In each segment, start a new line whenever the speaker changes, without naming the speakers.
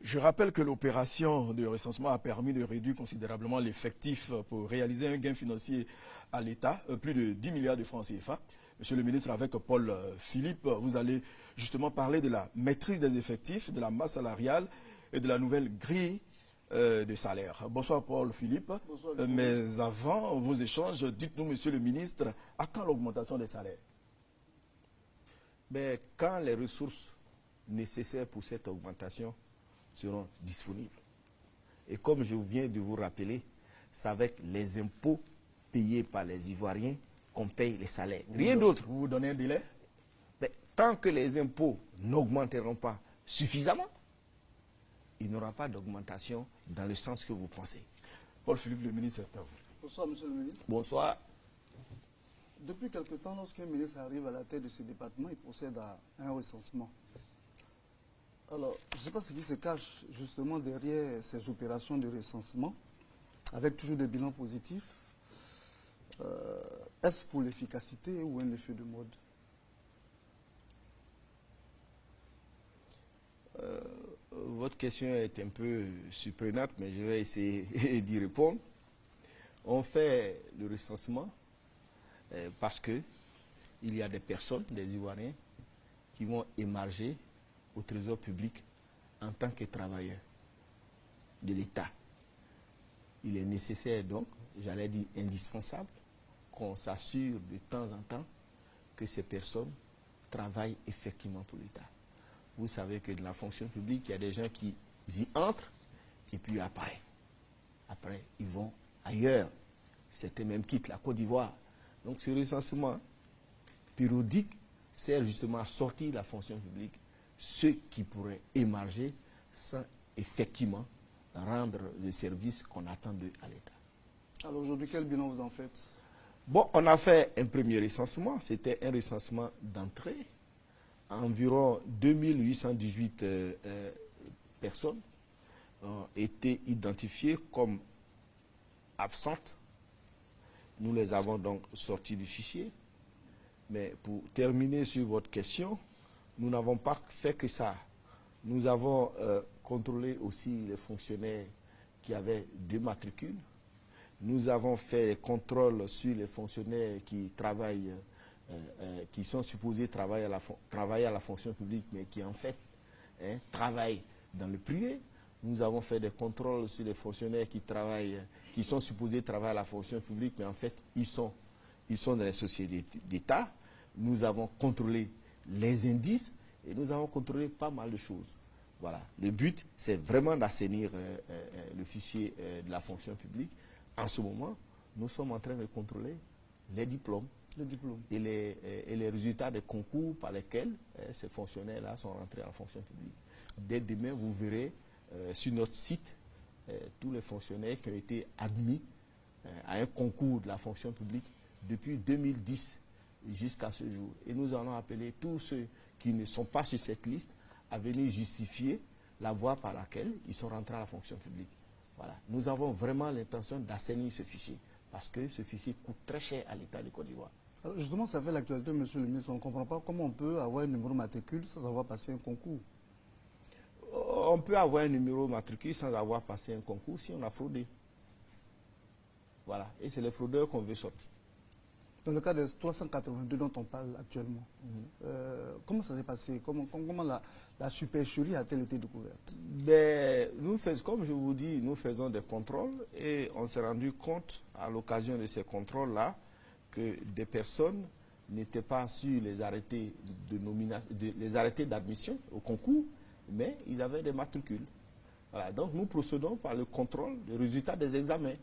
Je rappelle que l'opération de recensement a permis de réduire considérablement l'effectif pour réaliser un gain financier à l'État, plus de 10 milliards de francs CFA. Monsieur le ministre, avec Paul Philippe, vous allez justement parler de la maîtrise des effectifs, de la masse salariale et de la nouvelle grille de salaire. Bonsoir Paul Philippe.
Bonsoir,
mais avant vos échanges, dites-nous, monsieur le ministre, à quand l'augmentation des salaires?
Mais quand les ressources nécessaires pour cette augmentation seront disponibles. Et comme je viens de vous rappeler, c'est avec les impôts payés par les Ivoiriens qu'on paye les salaires. Rien d'autre.
Vous vous donnez un délai?
Mais tant que les impôts n'augmenteront pas suffisamment, il n'y aura pas d'augmentation dans le sens que vous pensez.
Paul Philippe, le ministre, c'est à vous.
Bonsoir, monsieur le ministre.
Bonsoir.
Depuis quelque temps, lorsqu'un ministre arrive à la tête de ce département, il procède à un recensement. Alors, je ne sais pas ce qui se cache justement derrière ces opérations de recensement, avec toujours des bilans positifs. Est-ce pour l'efficacité ou un effet de mode?
Votre question est un peu surprenante, mais je vais essayer d'y répondre. On fait le recensement parce que il y a des personnes, des Ivoiriens, qui vont émarger au trésor public en tant que travailleurs de l'État. Il est nécessaire donc, j'allais dire indispensable, qu'on s'assure de temps en temps que ces personnes travaillent effectivement pour l'État. Vous savez que dans la fonction publique, il y a des gens qui y entrent et puis après, ils vont ailleurs. Certains même quittent la Côte d'Ivoire. Donc ce recensement périodique sert justement à sortir de la fonction publique ceux qui pourraient émarger sans effectivement rendre le service qu'on attend d'eux à l'État.
Alors aujourd'hui, quel bilan vous en faites?
Bon, on a fait un premier recensement, c'était un recensement d'entrée. Environ 2818 personnes ont été identifiées comme absentes. Nous les avons donc sortis du fichier. Mais pour terminer sur votre question, nous n'avons pas fait que ça. Nous avons contrôlé aussi les fonctionnaires qui avaient des matricules. Nous avons fait des contrôles sur les fonctionnaires qui travaillent, qui sont supposés travailler à la fonction publique, mais qui en fait travaillent dans le privé. Nous avons fait des contrôles sur les fonctionnaires qui sont supposés travailler à la fonction publique, mais en fait, ils sont dans les sociétés d'État. Nous avons contrôlé les indices et nous avons contrôlé pas mal de choses. Voilà. Le but, c'est vraiment d'assainir le fichier de la fonction publique. En ce moment, nous sommes en train de contrôler les diplômes et les résultats des concours par lesquels ces fonctionnaires-là sont rentrés en fonction publique. Dès demain, vous verrez sur notre site tous les fonctionnaires qui ont été admis à un concours de la fonction publique depuis 2010 jusqu'à ce jour. Et nous allons appeler tous ceux qui ne sont pas sur cette liste à venir justifier la voie par laquelle ils sont rentrés à la fonction publique. Voilà. Nous avons vraiment l'intention d'assainir ce fichier parce que ce fichier coûte très cher à l'État de Côte d'Ivoire.
Alors justement, ça fait l'actualité, monsieur le ministre. On ne comprend pas comment on peut avoir un numéro matricule sans avoir passé un concours.
On peut avoir un numéro matricule sans avoir passé un concours si on a fraudé. Voilà. Et c'est les fraudeurs qu'on veut sortir.
Dans le cas des 382 dont on parle actuellement, comment ça s'est passé? Comment la supercherie a-t-elle été découverte?
Ben, comme je vous dis, nous faisons des contrôles et on s'est rendu compte à l'occasion de ces contrôles-là que des personnes n'étaient pas sur les arrêtés d'admission au concours, mais ils avaient des matricules. Voilà. Donc nous procédons par le contrôle des résultats des examens.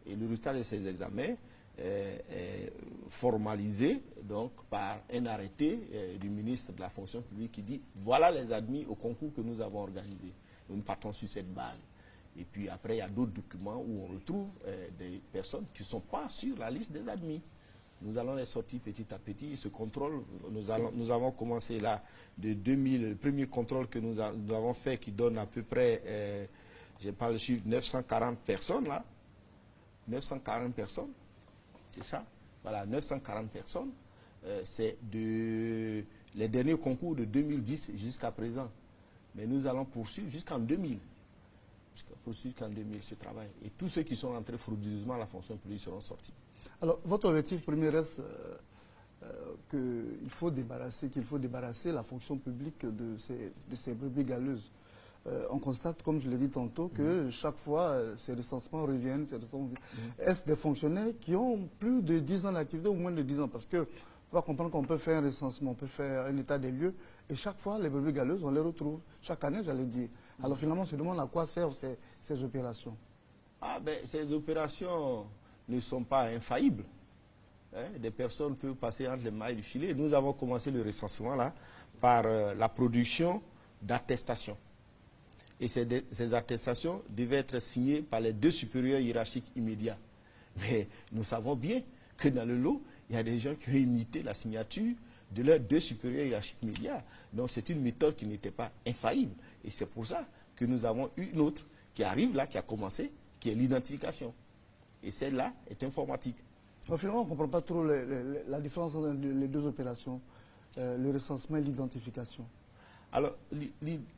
Et le résultat de ces examens est formalisé donc, par un arrêté du ministre de la fonction publique qui dit voilà les admis au concours que nous avons organisé. Nous partons sur cette base. Et puis après, il y a d'autres documents où on retrouve des personnes qui ne sont pas sur la liste des admis. Nous allons les sortir petit à petit. Ce contrôle, nous avons commencé là de 2000, le premier contrôle que nous avons fait qui donne à peu près, je parle de chiffre, 940 personnes là. 940 personnes. C'est ça? Voilà, 940 personnes. C'est les derniers concours de 2010 jusqu'à présent. Mais nous allons poursuivre jusqu'en 2000. Jusqu'en 2000 ce travail. Et tous ceux qui sont rentrés frauduleusement à la fonction publique seront sortis.
Alors, votre objectif premier reste qu'il faut débarrasser la fonction publique de ces brebis galeuses. On constate, comme je l'ai dit tantôt, que chaque fois, ces recensements reviennent. Est-ce des fonctionnaires qui ont plus de 10 ans d'activité ou moins de 10 ans? Parce que on va comprendre qu'on peut faire un recensement, on peut faire un état des lieux, et chaque fois, les brebis galeuses, on les retrouve. Chaque année, j'allais dire. Alors finalement, on se demande à quoi servent ces opérations.
Ah ben, ces opérations ne sont pas infaillibles. Hein, des personnes peuvent passer entre les mailles du filet. Nous avons commencé le recensement là par la production d'attestations. Et ces attestations devaient être signées par les 2 supérieurs hiérarchiques immédiats. Mais nous savons bien que dans le lot, il y a des gens qui ont imité la signature de leurs 2 supérieurs hiérarchiques immédiats. Donc c'est une méthode qui n'était pas infaillible. Et c'est pour ça que nous avons eu une autre qui arrive là, qui a commencé, qui est l'identification. Et celle-là est informatique.
Donc, finalement, on ne comprend pas trop la différence entre les 2 opérations, le recensement et l'identification.
Alors,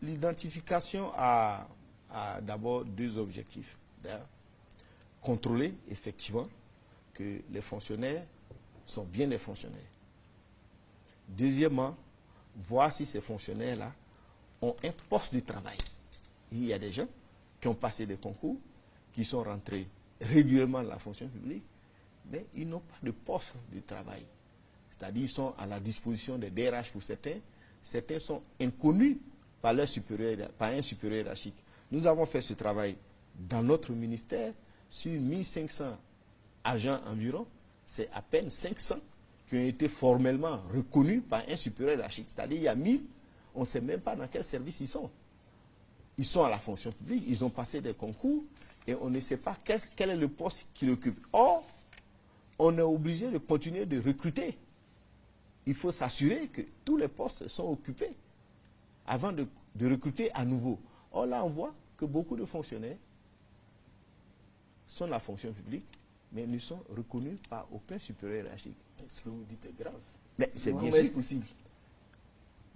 l'identification a d'abord 2 objectifs. Contrôler effectivement que les fonctionnaires sont bien des fonctionnaires. Deuxièmement, voir si ces fonctionnaires-là ont un poste de travail. Il y a des gens qui ont passé des concours, qui sont rentrés régulièrement dans la fonction publique, mais ils n'ont pas de poste de travail. C'est-à-dire qu'ils sont à la disposition des DRH pour certains. Certains sont inconnus par un supérieur hiérarchique. Nous avons fait ce travail dans notre ministère. Sur 1500 agents environ, c'est à peine 500 qui ont été formellement reconnus par un supérieur hiérarchique. C'est-à-dire qu'il y a 1000, on ne sait même pas dans quel service ils sont. Ils sont à la fonction publique, ils ont passé des concours et on ne sait pas quel est le poste qu'ils occupent. Or, on est obligé de continuer de recruter. Il faut s'assurer que tous les postes sont occupés avant de recruter à nouveau. Or là, on voit que beaucoup de fonctionnaires sont dans la fonction publique, mais ne sont reconnus par aucun supérieur hiérarchique.
Ce que vous dites est grave.
Mais c'est bien
sûr
possible.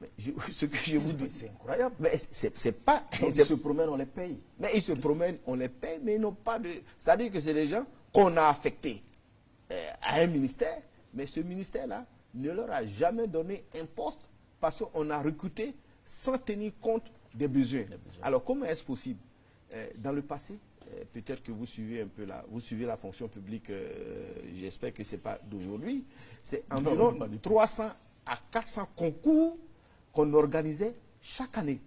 Mais ce que je vous dis,
c'est incroyable.
Mais c'est pas.
Donc, ils se promènent, on les paye.
Mais ils se promènent, on les paye, mais ils n'ont pas de. C'est-à-dire que c'est des gens qu'on a affectés à un ministère, mais ce ministère-là ne leur a jamais donné un poste parce qu'on a recruté sans tenir compte des besoins. Alors comment est-ce possible? Dans le passé, peut-être que vous suivez un peu la fonction publique, j'espère que ce n'est pas d'aujourd'hui, c'est environ 300 à 400 concours qu'on organisait chaque année.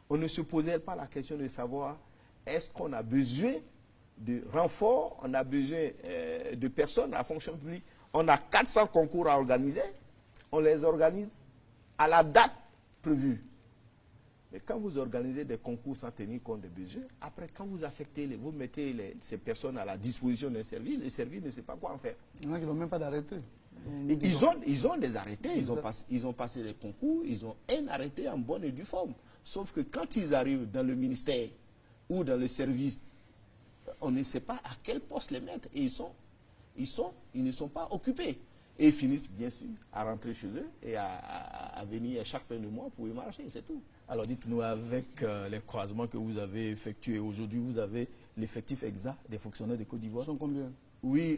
On ne se posait pas la question de savoir est-ce qu'on a besoin de renforts, on a besoin de personnes à la fonction publique. On a 400 concours à organiser, on les organise à la date prévue. Mais quand vous organisez des concours sans tenir compte des besoins, après quand vous affectez, vous mettez ces personnes à la disposition d'un service, le service ne sait pas quoi en faire.
Il y en a qui n'ont même pas d'arrêté.
Ils ont des arrêtés, ils ont passé des concours, ils ont un arrêté en bonne et due forme. Sauf que quand ils arrivent dans le ministère ou dans le service, on ne sait pas à quel poste les mettre. Et ils ne sont pas occupés. Et ils finissent bien sûr à rentrer chez eux et à venir chaque fin de mois pour y marcher, c'est tout.
Alors dites-nous, avec les croisements que vous avez effectués aujourd'hui, vous avez l'effectif exact des fonctionnaires de Côte d'Ivoire?
Ils sont combien?
Oui,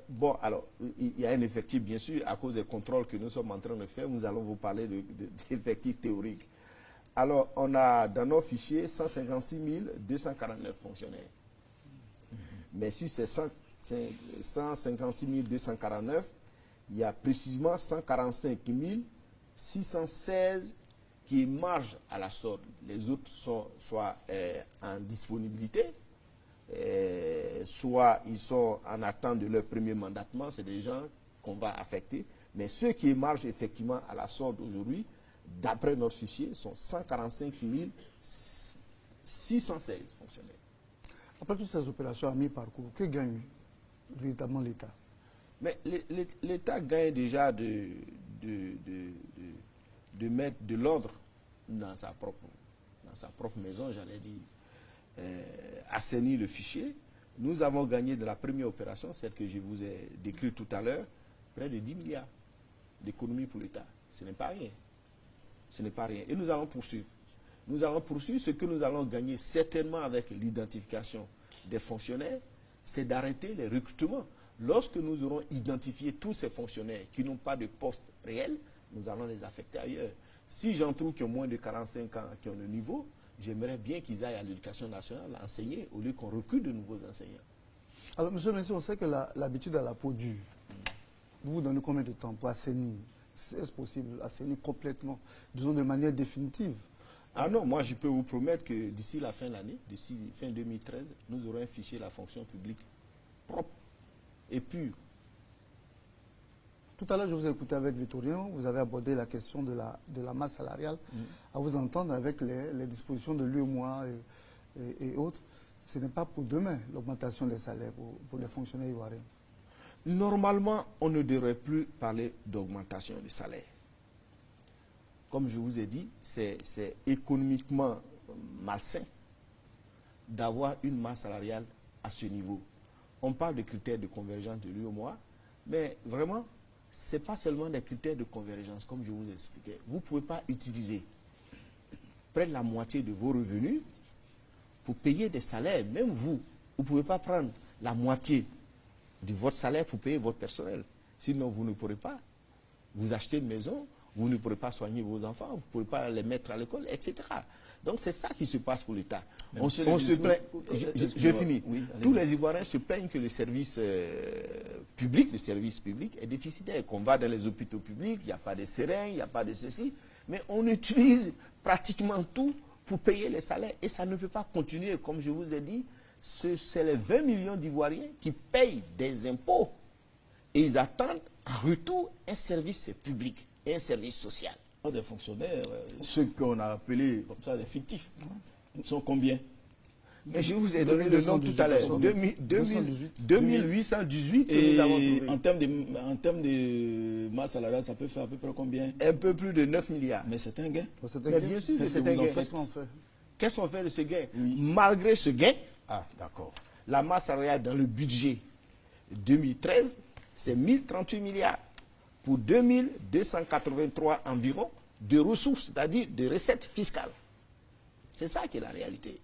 bon, alors, il y a un effectif, bien sûr, à cause des contrôles que nous sommes en train de faire. Nous allons vous parler d'effectifs théoriques. Alors, on a dans nos fichiers 156 249 fonctionnaires. Mais sur ces 156 249, il y a précisément 145 616 qui margent à la sorte. Les autres sont soit en disponibilité, soit ils sont en attente de leur premier mandatement, c'est des gens qu'on va affecter. Mais ceux qui émargent effectivement à la sorte aujourd'hui, d'après notre fichier, sont 145 616 fonctionnaires.
Après toutes ces opérations à mi-parcours, que gagne véritablement l'État?
Mais l'État gagne déjà de mettre de l'ordre dans sa propre maison, j'allais dire. Assainir le fichier. Nous avons gagné de la première opération, celle que je vous ai décrite tout à l'heure, près de 10 milliards d'économies pour l'État. Ce n'est pas rien. Ce n'est pas rien. Et nous allons poursuivre. nous allons poursuivre. Ce que nous allons gagner certainement avec l'identification des fonctionnaires, c'est d'arrêter les recrutements. Lorsque nous aurons identifié tous ces fonctionnaires qui n'ont pas de poste réel, nous allons les affecter ailleurs. Si j'en trouve qui ont moins de 45 ans, qui ont le niveau, j'aimerais bien qu'ils aillent à l'éducation nationale enseigner au lieu qu'on recrute de nouveaux enseignants.
Alors, monsieur le ministre, on sait que l'habitude à la peau dure. Vous vous donnez combien de temps pour assainir? Est-ce possible assainir complètement, disons de manière définitive?
Ah non, moi je peux vous promettre que d'ici la fin de l'année, d'ici fin 2013, nous aurons un fichier de la fonction publique propre et pur.
Tout à l'heure, je vous ai écouté avec Victorien, vous avez abordé la question de la masse salariale, à vous entendre avec les dispositions de l'UEMOA et autres. Ce n'est pas pour demain l'augmentation des salaires pour les fonctionnaires ivoiriens.
Normalement, on ne devrait plus parler d'augmentation des salaires. Comme je vous ai dit, c'est économiquement malsain d'avoir une masse salariale à ce niveau. On parle de critères de convergence de l'UEMOA, mais vraiment, ce n'est pas seulement des critères de convergence, comme je vous expliquais. Vous ne pouvez pas utiliser près de la moitié de vos revenus pour payer des salaires. Même vous ne pouvez pas prendre la moitié de votre salaire pour payer votre personnel. Sinon, vous ne pourrez pas vous acheter une maison, vous ne pourrez pas soigner vos enfants, vous ne pourrez pas les mettre à l'école, etc. Donc, c'est ça qui se passe pour l'État. On se plaint, je finis. Oui, tous les Ivoiriens se plaignent que le service public est déficitaire, qu'on va dans les hôpitaux publics, il n'y a pas de seringues, il n'y a pas de ceci, mais on utilise pratiquement tout pour payer les salaires. Et ça ne peut pas continuer, comme je vous ai dit, c'est les 20 millions d'Ivoiriens qui payent des impôts. Et ils attendent en retour un service public et un service social.
Des fonctionnaires, ceux qu'on a appelés comme ça des fictifs, sont combien?
Mais je vous ai donné le nom tout à l'heure. 2818 que nous avons trouvé.
En termes de masse salariale, ça peut faire à peu près combien?
Un peu plus de 9 milliards.
Mais c'est un gain.
Mais bien sûr que c'est un gain.
Qu'est-ce qu'on fait?
Qu'est-ce qu'on fait de ce gain?
Oui.
Malgré ce gain,
d'accord.
La masse salariale dans le budget 2013, c'est 1038 milliards. Pour 2283 environ de ressources, c'est-à-dire de recettes fiscales. C'est ça qui est la réalité.